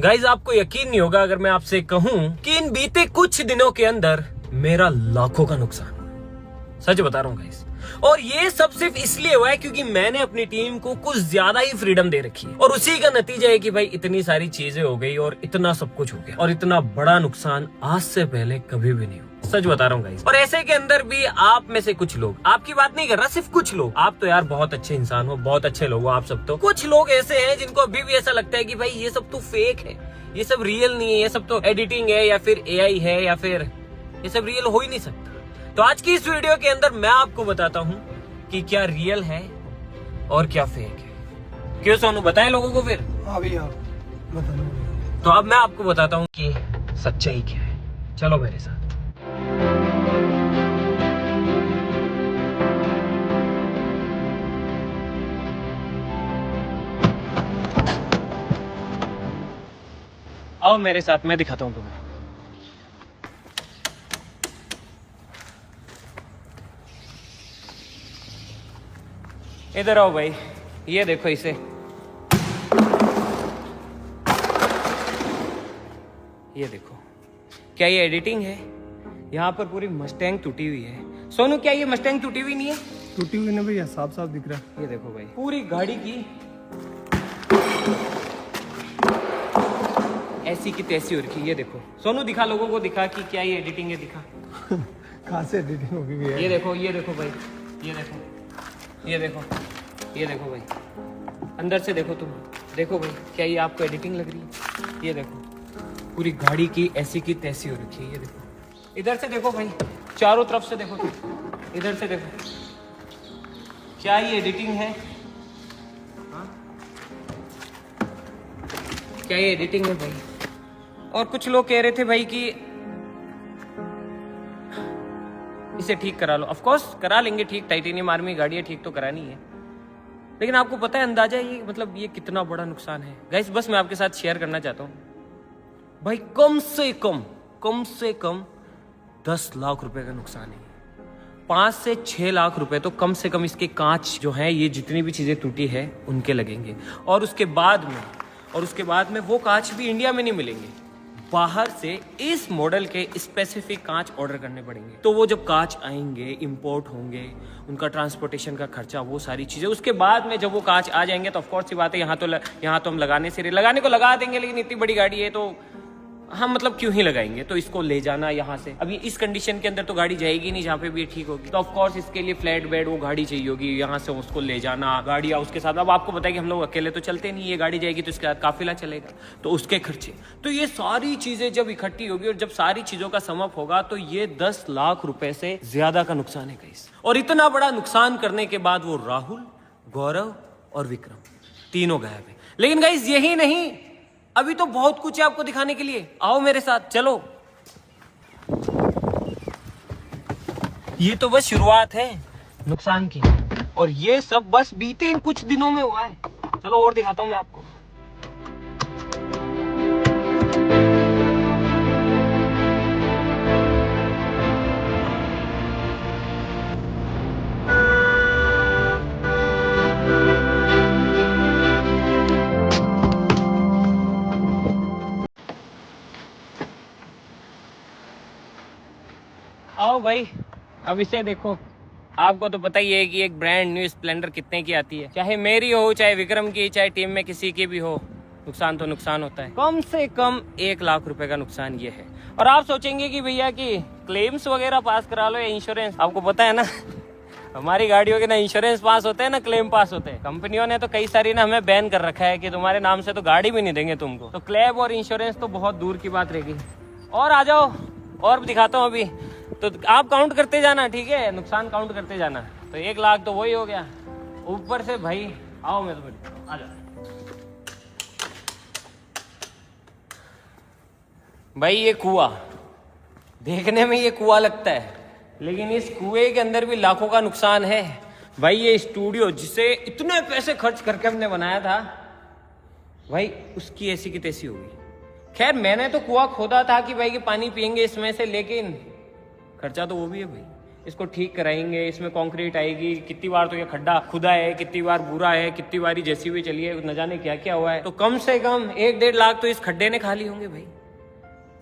Guys आपको यकीन नहीं होगा अगर मैं आपसे कहूं कि इन बीते कुछ दिनों के अंदर मेरा लाखों का नुकसान, सच बता रहा हूं गाइज। और ये सब सिर्फ इसलिए हुआ है क्योंकि मैंने अपनी टीम को कुछ ज्यादा ही फ्रीडम दे रखी है, और उसी का नतीजा है कि भाई इतनी सारी चीजें हो गई और इतना सब कुछ हो गया, और इतना बड़ा नुकसान आज से पहले कभी भी नहीं हुआ, सच बता रहा हूँ गाइस। और ऐसे के अंदर भी आप में से कुछ लोग, आपकी बात नहीं कर रहा, सिर्फ कुछ लोग, आप तो यार बहुत अच्छे इंसान हो, बहुत अच्छे लोग हो आप सब। तो कुछ लोग ऐसे हैं जिनको अभी भी ऐसा लगता है कि भाई ये सब तो फेक है, ये सब रियल नहीं है, ये सब तो एडिटिंग है या फिर AI है, या फिर ये सब रियल हो ही नहीं सकता। तो आज की इस वीडियो के अंदर मैं आपको बताता हूँ कि क्या रियल है और क्या फेक है। क्यों सोनू, बताएं लोगों को फिर? हाँ भैया बता। तो अब मैं आपको बताता हूँ कि सच्चाई क्या है, चलो मेरे साथ। आओ मेरे साथ, मैं दिखाता हूँ तुम्हें। इधर आओ भाई, ये देखो इसे। ये देखो, क्या ये एडिटिंग है? यहाँ पर पूरी मस्टैंग टूटी हुई है। सोनू, क्या ये मस्टैंग टूटी हुई नहीं है? टूटी हुई नहीं भैया, साफ साफ दिख रहा है। ये देखो भाई, पूरी गाड़ी की ऐसी की तैसी हो रखी है। ये देखो सोनू, दिखा लोगों को, दिखा कि क्या ये एडिटिंग है, दिखा। कहाँ से एडिटिंग होगी भैया? ये देखो, ये देखो भाई, ये देखो, ये देखो, ये देखो भाई, अंदर से देखो तुम, देखो भाई, क्या ये आपको एडिटिंग लग रही है? ये देखो, पूरी गाड़ी की ऐसी की तैसी हो रखी है। ये देखो, इधर से देखो भाई, चारों तरफ से देखो तुम, इधर से देखो, क्या ये एडिटिंग है? हाँ? क्या ये एडिटिंग है भाई? और कुछ लोग कह रहे थे भाई कि इसे ठीक करा लो। ऑफ कोर्स करा लेंगे ठीक, टाइटेनियम आर्मी गाड़ी है, ठीक तो करानी है। लेकिन आपको पता है अंदाजा ये, मतलब ये कितना बड़ा नुकसान है गाइस? बस मैं आपके साथ शेयर करना चाहता हूँ भाई, कम से कम 10 लाख रुपए का नुकसान है। 5 से 6 लाख रुपए तो कम से कम इसके कांच जो है, ये जितनी भी चीजें टूटी है उनके लगेंगे। और उसके बाद में वो कांच भी इंडिया में नहीं मिलेंगे, बाहर से इस मॉडल के स्पेसिफिक कांच ऑर्डर करने पड़ेंगे। तो वो जब कांच आएंगे, इंपोर्ट होंगे, उनका ट्रांसपोर्टेशन का खर्चा, वो सारी चीजें, उसके बाद में जब वो कांच आ जाएंगे तो ऑफ कोर्स सी बात है, यहाँ तो हम लगाने को लगा देंगे, लेकिन इतनी बड़ी गाड़ी है तो हम मतलब क्यों ही लगाएंगे? तो इसको ले जाना यहाँ से, अभी इस कंडीशन के अंदर तो गाड़ी जाएगी नहीं जहाँ पे भी ये ठीक होगी। तो ऑफ कोर्स इसके लिए फ्लैट बेड वो गाड़ी चाहिए होगी, यहाँ से उसको ले जाना, गाड़ी या उसके साथ। अब आपको पता है कि हम लोग अकेले तो चलते नहीं, ये गाड़ी जाएगी तो इसके साथ काफिला चलेगा, तो उसके खर्चे। तो ये सारी चीजें जब इकट्ठी होगी और जब सारी चीजों का समअप होगा तो ये 10 लाख रुपए से ज्यादा का नुकसान है गाइस। और इतना बड़ा नुकसान करने के बाद वो राहुल, गौरव और विक्रम तीनों गायब है। लेकिन गाइस यही नहीं, अभी तो बहुत कुछ है आपको दिखाने के लिए, आओ मेरे साथ चलो। ये तो बस शुरुआत है नुकसान की, और ये सब बस बीते इन कुछ दिनों में हुआ है। चलो और दिखाता हूं मैं आपको। आओ भाई, अब इसे देखो। आपको तो पता ही है कि एक ब्रांड न्यू स्प्लेंडर कितने की आती है, चाहे मेरी हो, चाहे विक्रम की, चाहे टीम में किसी की भी हो, नुकसान तो नुकसान होता है। कम से कम 1 लाख रुपए का नुकसान ये है। और आप सोचेंगे कि भैया कि क्लेम्स वगैरह पास करा लो या इंश्योरेंस, आपको पता है ना हमारी गाड़ियों के ना इंश्योरेंस पास होते हैं ना क्लेम पास होते हैं। कंपनियों ने तो कई सारी ना हमें बैन कर रखा है कि तुम्हारे नाम से तो गाड़ी भी नहीं देंगे तुमको, तो क्लेम और इंश्योरेंस तो बहुत दूर की बात रहेगी। और आ जाओ, और दिखाता हूँ अभी, तो आप काउंट करते जाना, ठीक है? नुकसान काउंट करते जाना। तो 1 लाख तो वही हो गया, ऊपर से भाई आओ, मैं तो आ जाओ भाई। ये कुआं देखने में ये कुआं लगता है, लेकिन इस कुएं के अंदर भी लाखों का नुकसान है भाई। ये स्टूडियो जिसे इतने पैसे खर्च करके हमने बनाया था भाई, उसकी ऐसी की तैसी होगी। खैर मैंने तो कुआं खोदा था कि भाई कि पानी पियेंगे इसमें से, लेकिन खर्चा तो वो भी है भाई। इसको ठीक कराएंगे, इसमें कंक्रीट आएगी, कितनी बार तो ये खड्डा खुदा है, कितनी बार बुरा है, कितनी बारी जैसी भी चली है, न जाने क्या क्या हुआ है। तो कम से कम 1-1.5 लाख तो इस खड्डे ने खा ली होंगे भाई।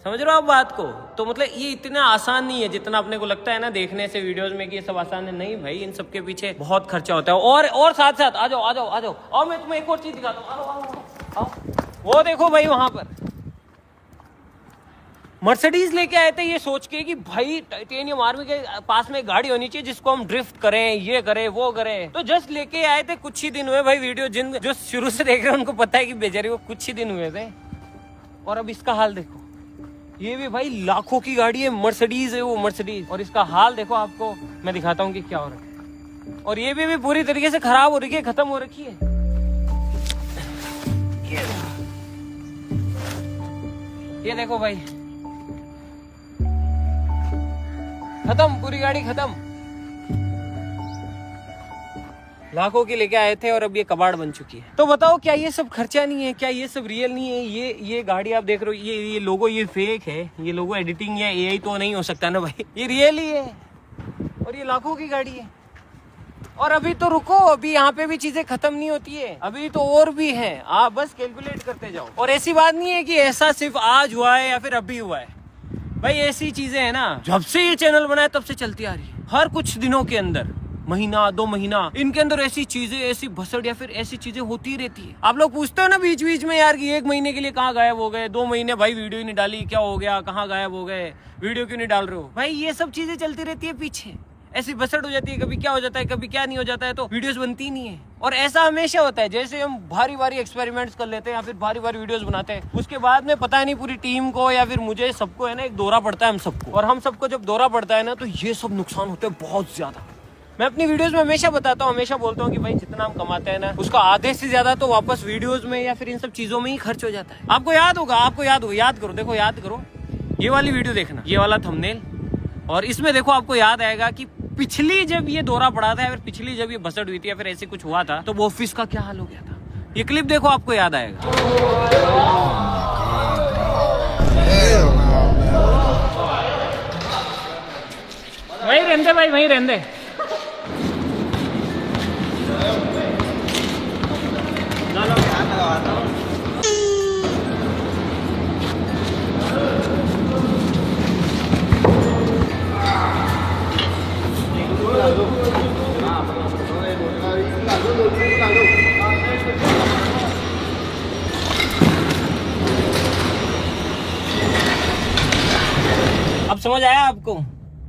समझ रहे हो आप बात को? तो मतलब ये इतना आसान नहीं है जितना अपने को लगता है ना देखने से वीडियोस में कि ये सब आसान है। नहीं भाई, इन सब के पीछे बहुत खर्चा होता है। और साथ साथ आ जाओ और मैं तुम्हें एक और चीज दिखाता हूँ। आओ। वो देखो भाई, वहां पर मर्सिडीज लेके आए थे ये सोच के कि भाई टाइटेनियम आर्मी के पास में गाड़ी होनी चाहिए जिसको हम ड्रिफ्ट करें, ये करें वो करें। तो जस्ट लेके आए थे, कुछ ही दिन हुए भाई। वीडियो जिन जो शुरू से देख रहे हैं उनको पता है कि बेचारे वो कुछ ही दिन हुए थे, और अब इसका हाल देखो। ये भी भाई लाखों की गाड़ी है, मर्सिडीज है वो, मर्सिडीज। और इसका हाल देखो, आपको मैं दिखाता हूँ कि क्या हो रहा है। और ये भी पूरी तरीके से खराब हो रही है, खत्म हो रखी है। ये देखो भाई, खत्म, पूरी गाड़ी खत्म। लाखों की लेके आए थे और अब ये कबाड़ बन चुकी है। तो बताओ, क्या ये सब खर्चा नहीं है? क्या ये सब रियल नहीं है? ये गाड़ी आप देख रहे हो, ये लोगो ये फेक है, ये लोगो एडिटिंग या एआई तो नहीं हो सकता ना भाई, ये रियल ही है। और ये लाखों की गाड़ी है। और अभी तो रुको, अभी यहाँ पे भी चीजें खत्म नहीं होती है, अभी तो और भी है। आप बस कैलकुलेट करते जाओ। और ऐसी बात नहीं है कि ऐसा सिर्फ आज हुआ है या फिर अभी हुआ है भाई। ऐसी चीजें है ना, जब से ये चैनल बना है तब से चलती आ रही है। हर कुछ दिनों के अंदर, महीना 2 महीना, इनके अंदर ऐसी चीजें, ऐसी भसड़ या फिर ऐसी चीजें होती रहती है। आप लोग पूछते हो ना बीच बीच में यार कि 1 महीने के लिए कहाँ गायब हो गए, 2 महीने भाई वीडियो ही नहीं डाली, क्या हो गया, कहाँ गायब हो गए, वीडियो क्यों नहीं डाल रहे हो? भाई ये सब चीजें चलती रहती है पीछे, ऐसी भसड़ हो जाती है, कभी क्या हो जाता है, कभी क्या नहीं हो जाता है, तो वीडियोस बनती नहीं है। और ऐसा हमेशा होता है, जैसे हम भारी भारी एक्सपेरिमेंट्स कर लेते हैं या फिर भारी भारी वीडियोस बनाते हैं, उसके बाद में पता नहीं पूरी टीम को या फिर मुझे, सबको है ना एक दौरा पड़ता है, हम सबको। और हम सबको जब दौरा पड़ता है ना, तो ये सब नुकसान होते हैं बहुत ज्यादा। मैं अपनी वीडियोस में हमेशा बताता हूँ, हमेशा बोलता हूँ कि भाई जितना हम कमाते हैं ना, उसका आधे से ज्यादा तो वापस वीडियोस में या फिर इन सब चीजों में ही खर्च हो जाता है। आपको याद होगा, याद करो, देखो याद करो, ये वाली वीडियो देखना, ये वाला थंबनेल, और इसमें देखो आपको याद आएगा कि पिछली जब ये दौरा पड़ा था या फिर पिछली जब ये भसड़ हुई थी या फिर ऐसे कुछ हुआ था, तो वो ऑफिस का क्या हाल हो गया था। ये क्लिप देखो, आपको याद आएगा। वही रहने भाई, वही रहने। अब समझ आया आपको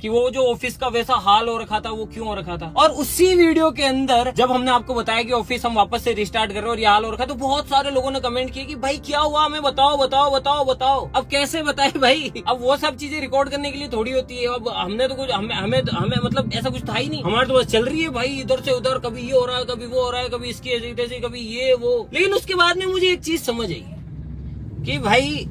कि वो जो ऑफिस का वैसा हाल हो रखा था वो क्यों हो रखा था। और उसी वीडियो के अंदर जब हमने आपको बताया कि ऑफिस हम वापस से रिस्टार्ट कर रहे हैं और ये हाल हो रखा, तो बहुत सारे लोगों ने कमेंट किए कि भाई क्या हुआ, हमें बताओ बताओ बताओ बताओ। अब कैसे बताए भाई, अब वो सब चीजें रिकॉर्ड करने के लिए थोड़ी होती है। अब हमने तो कुछ हमें मतलब ऐसा कुछ था ही नहीं, हमारे तो बस चल रही है भाई इधर से उधर, कभी ये हो रहा है, कभी वो हो रहा है, कभी इसकी ऐसी, कभी ये वो। लेकिन उसके बाद में मुझे एक चीज समझ आई कि भाई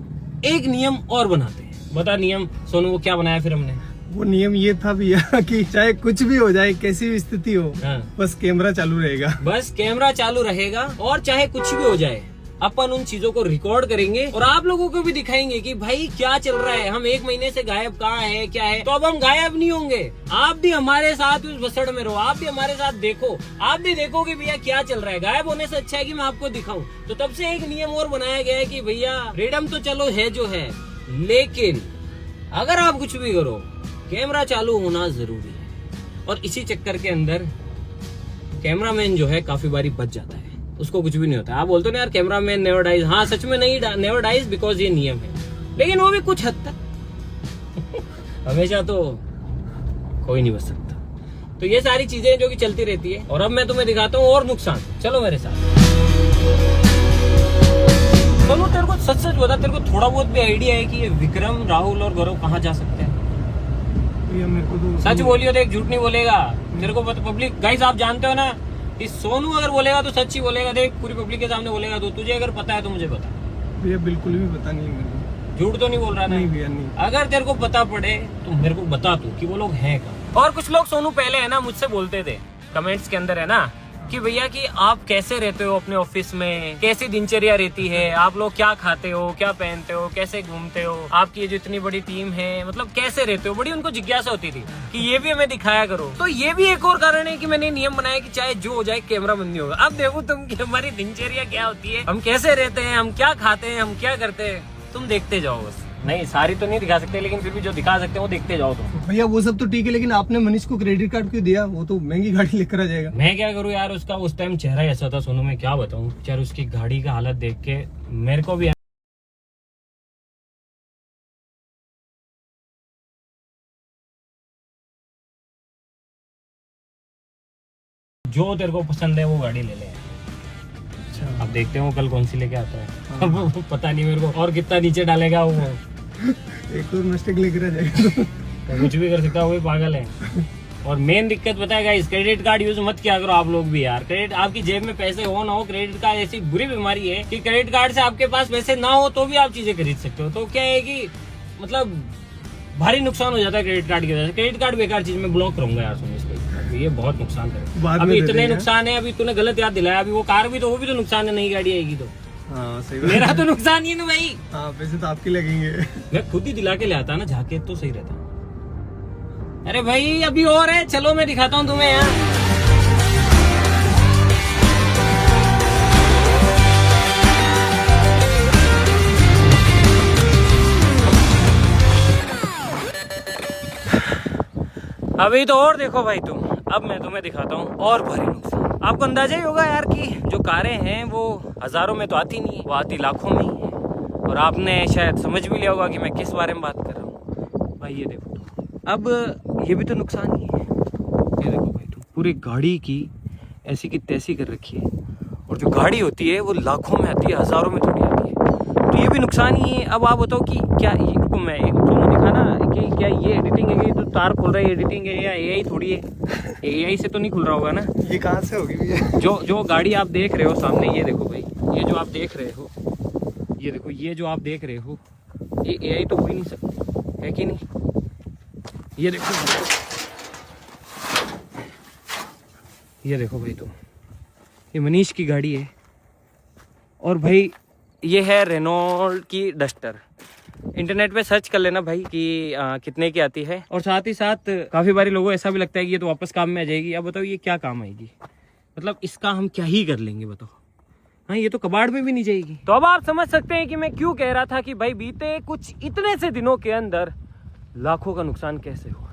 एक नियम और बनाते हैं। बता नियम सोनू, वो क्या बनाया फिर हमने? वो नियम ये था भैया कि चाहे कुछ भी हो जाए, कैसी भी स्थिति हो, बस कैमरा चालू रहेगा। बस कैमरा चालू रहेगा, और चाहे कुछ भी हो जाए अपन उन चीजों को रिकॉर्ड करेंगे और आप लोगों को भी दिखाएंगे कि भाई क्या चल रहा है। हम 1 महीने से गायब कहाँ है, क्या है। तो अब हम गायब नहीं होंगे, आप भी हमारे साथ उस भसड़ में रहो, आप भी हमारे साथ देखो, आप भी देखो कि भैया क्या चल रहा है। गायब होने से अच्छा है कि मैं आपको दिखाऊं। तो तब से एक नियम और बनाया गया है कि भैया फ्रीडम तो चलो है जो है, लेकिन अगर आप कुछ भी करो कैमरा चालू होना जरूरी है। और इसी चक्कर के अंदर कैमरामैन जो है काफी बारी बच जाता है, उसको कुछ भी नहीं होता। आप बोलते हो ना यार कैमरामैन नेवर डाइज, हाँ सच में नहीं नेवर डाइज, बिकॉज ये नियम है। लेकिन वो भी कुछ हद तक हमेशा तो कोई नहीं बच सकता। तो ये सारी चीजें जो कि चलती रहती है। और अब मैं तुम्हें दिखाता हूँ और नुकसान, चलो मेरे साथ। चलो तेरे को सच सच बता, तेरे को थोड़ा बहुत भी आइडिया है कि ये विक्रम, राहुल और गौरव कहाँ जा सकते हैं? मेरे को तो सच बोलियो, देख झूठ नहीं बोलेगा। तेरे को पब्लिक गाइस आप जानते हो ना कि सोनू अगर बोलेगा तो सच ही बोलेगा। देख पूरी पब्लिक के सामने बोलेगा। तो तुझे अगर पता है तो मुझे बता। भैया बिल्कुल भी पता नहीं मेरे को। झूठ तो नहीं बोल रहा ना? नहीं भैया नहीं। अगर तेरे को पता पड़े तो मेरे को बता तू कि वो लोग हैं कहाँ। और कुछ लोग सोनू पहले है ना मुझसे बोलते थे कमेंट्स के अंदर है ना कि भैया कि आप कैसे रहते हो अपने ऑफिस में, कैसी दिनचर्या रहती है, आप लोग क्या खाते हो, क्या पहनते हो, कैसे घूमते हो, आपकी ये जो इतनी बड़ी टीम है मतलब कैसे रहते हो, बड़ी उनको जिज्ञासा होती थी कि ये भी हमें दिखाया करो। तो ये भी एक और कारण है कि मैंने नियम बनाया कि चाहे जो हो जाए कैमरा बंद नहीं होगा। अब देखो तुम कि हमारी दिनचर्या क्या होती है, हम कैसे रहते हैं, हम क्या खाते हैं, हम क्या करते हैं, तुम देखते जाओ बस। नहीं सारी तो नहीं दिखा सकते, लेकिन फिर भी जो दिखा सकते हैं वो देखते जाओ तुम। भैया वो सब तो ठीक है, लेकिन आपने मनीष को क्रेडिट कार्ड क्यों दिया? वो तो महंगी गाड़ी लेकर आ जाएगा। मैं क्या करूँ यार, उसका उस टाइम चेहरा ऐसा था सोनू, मैं क्या बताऊँ यार, उसकी गाड़ी का हालत देख के मेरे को भी जो तेरे को पसंद है वो गाड़ी ले ले। अब देखते हैं वो कल कौन सी लेके आता है। अब वो पता नहीं मेरे को, और कितना नीचे डालेगा वो। एक और मिस्टेक लेकर आ जाएगा तो कुछ भी कर सकता है, वो भी पागल है। और मेन दिक्कत पता है गाइस, क्रेडिट कार्ड यूज मत किया करो आप लोग भी यार। क्रेडिट, आपकी जेब में पैसे हो ना हो, क्रेडिट कार्ड ऐसी बुरी बीमारी है कि क्रेडिट कार्ड से आपके पास पैसे ना हो तो भी आप चीजें खरीद सकते हो। तो क्या है कि मतलब भारी नुकसान हो जाता है क्रेडिट कार्ड की वजह से। क्रेडिट कार्ड बेकार चीज, मैं ब्लॉक करूंगा यार सुनो इसको, ये बहुत नुकसान है। अभी इतने नुकसान है, अभी तूने गलत याद दिलाया। अभी वो कार भी तो, वो भी तो नुकसान है, नई गाड़ी आएगी तो। हाँ सही, मेरा तो नुकसान ही है ना भाई। हाँ पैसे तो आपके लगेंगे। मैं खुद ही दिला के ले आता ना जाके तो सही रहता। अरे भाई अभी और है, चलो मैं दिखाता हूँ तुम्हें यार। अभी तो और देखो भाई तुम, अब मैं तुम्हें दिखाता हूँ और भारी नुकसान। आपको अंदाजा ही होगा यार कि जो कारें हैं वो हजारों में तो आती नहीं है, वो आती लाखों में ही है। और आपने शायद समझ भी लिया होगा कि मैं किस बारे में बात कर रहा हूँ। भाई ये देखो, अब ये भी तो नुकसान ही है। ये देखो भाई तुम, पूरी गाड़ी की ऐसी की तैसी कर रखी है, और जो गाड़ी होती है वो लाखों में आती है, हजारों में थोड़ी आती है। तो ये भी नुकसान ही है। अब आप बताओ कि क्या ये, रुको मैं तुमने दिखाना कि क्या ये एडिटिंग है, ये तो तार खुल रहा है, एडिटिंग है या एआई थोड़ी है? एआई से तो नहीं खुल रहा होगा ना? ये कहाँ से होगी भैया? जो गाड़ी आप देख रहे हो सामने, ये देखो भाई, ये जो आप देख रहे हो, ये देखो, ये जो आप देख रहे हो, ये एआई तो हो ही नहीं सकता है कि नहीं? ये देखो, ये देखो भाई तुम, ये मनीष की गाड़ी है। और भाई ये है रेनॉल्ट की डस्टर। इंटरनेट पे सर्च कर लेना भाई कि कितने की आती है। और साथ ही साथ काफी बारी लोगों को ऐसा भी लगता है कि ये तो वापस काम में आ जाएगी। अब बताओ ये क्या काम आएगी, मतलब इसका हम क्या ही कर लेंगे बताओ। हाँ ये तो कबाड़ में भी नहीं जाएगी। तो अब आप समझ सकते हैं कि मैं क्यों कह रहा था कि भाई बीते कुछ इतने से दिनों के अंदर लाखों का नुकसान कैसे हुआ।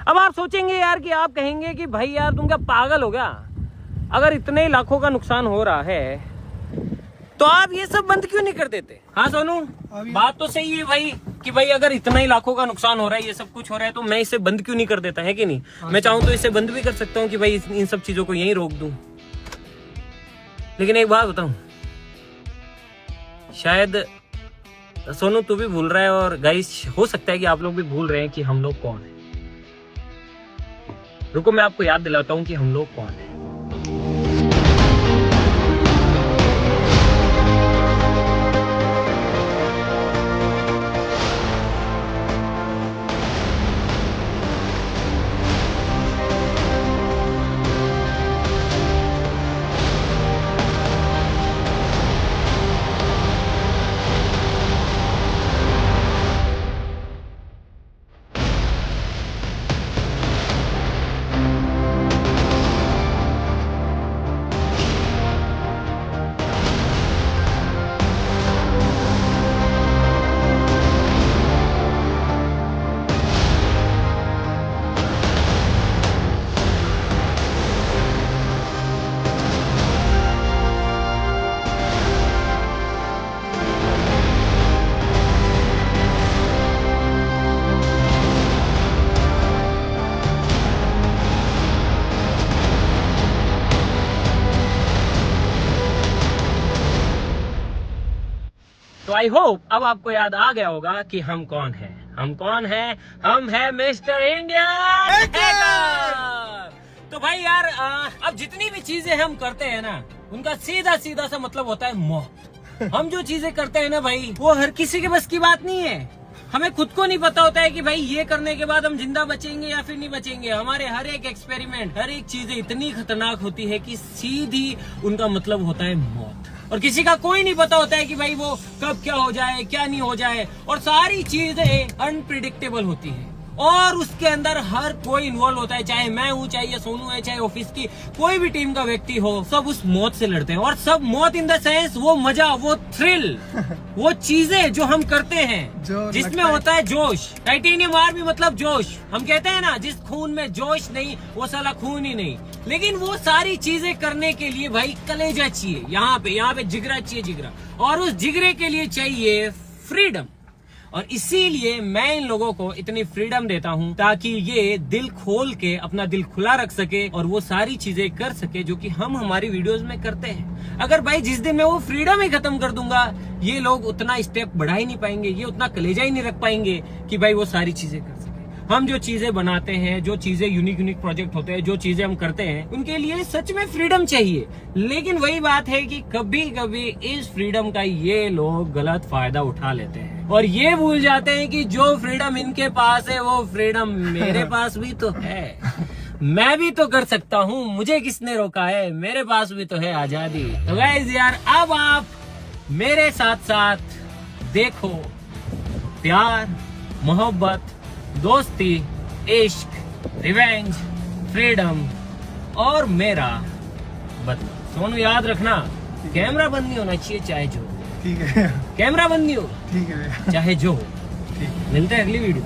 अब आप सोचेंगे यार कि आप कहेंगे कि भाई यार तुम क्या पागल हो गया, अगर इतने लाखों का नुकसान हो रहा है तो आप ये सब बंद क्यों नहीं कर देते? हाँ सोनू, बात तो सही है भाई कि भाई अगर इतना ही लाखों का नुकसान हो रहा है, ये सब कुछ हो रहा है, तो मैं इसे बंद क्यों नहीं कर देता, है कि नहीं? मैं चाहूँ तो इसे बंद भी कर सकता हूँ कि भाई इन सब चीजों को यहीं रोक दूं। लेकिन एक बात बताऊं, शायद सोनू तू भी भूल रहा है, और गाइस हो सकता है कि आप लोग भी भूल रहे हैं कि हम लोग कौन है। रुको मैं आपको याद दिलाता हूँ कि हम लोग कौन है। तो आई होप अब आपको याद आ गया होगा कि हम कौन हैं। हम कौन हैं? हम हैं मिस्टर इंडिया हैकर। तो भाई यार अब जितनी भी चीजें हम करते हैं ना, उनका सीधा सीधा सा मतलब होता है मौत। हम जो चीजें करते हैं ना भाई, वो हर किसी के बस की बात नहीं है। हमें खुद को नहीं पता होता है कि भाई ये करने के बाद हम जिंदा बचेंगे या फिर नहीं बचेंगे। हमारे हर एक एक्सपेरिमेंट, हर एक चीजें इतनी खतरनाक होती है कि सीधी उनका मतलब होता है मौत। और किसी का कोई नहीं पता होता है कि भाई वो कब क्या हो जाए, क्या नहीं हो जाए। और सारी चीजें अनप्रिडिक्टेबल होती है और उसके अंदर हर कोई इन्वॉल्व होता है, चाहे मैं हूँ, चाहे ये सोनू है, चाहे ऑफिस की कोई भी टीम का व्यक्ति हो, सब उस मौत से लड़ते हैं। और सब मौत इन द सेंस वो मजा, वो थ्रिल, वो चीजें जो हम करते हैं जिसमें होता है जोश। टाइटेनियम आर्मी मतलब जोश। हम कहते हैं ना, जिस खून में जोश नहीं वो साला खून ही नहीं। लेकिन वो सारी चीजें करने के लिए भाई कलेजा चाहिए, यहाँ पे जिगरा चाहिए, जिगरा। और उस जिगरे के लिए चाहिए फ्रीडम। और इसीलिए मैं इन लोगों को इतनी फ्रीडम देता हूं ताकि ये दिल खोल के अपना दिल खुला रख सके और वो सारी चीजें कर सके जो कि हम हमारी वीडियोस में करते हैं। अगर भाई जिस दिन मैं वो फ्रीडम ही खत्म कर दूंगा, ये लोग उतना स्टेप बढ़ा ही नहीं पाएंगे, ये उतना कलेजा ही नहीं रख पाएंगे कि भाई वो सारी चीजें कर सके। हम जो चीजें बनाते हैं, जो चीजें यूनिक प्रोजेक्ट होते हैं, जो चीजें हम करते हैं, उनके लिए सच में फ्रीडम चाहिए। लेकिन वही बात है कि कभी कभी इस फ्रीडम का ये लोग गलत फायदा उठा लेते हैं और ये भूल जाते हैं कि जो फ्रीडम इनके पास है वो फ्रीडम मेरे पास भी तो है। मैं भी तो कर सकता हूँ, मुझे किसने रोका है, मेरे पास भी तो है आजादी। तो गाइस यार, अब आप मेरे साथ साथ देखो प्यार, मोहब्बत, दोस्ती, इश्क, रिवेंज, फ्रीडम और मेरा बदला। सोनू याद रखना, कैमरा बंद नहीं होना चाहिए चाहे जो। ठीक है, कैमरा बंद नहीं हो, ठीक है, चाहे जो हो। ठीक। मिलते हैं अगली वीडियो।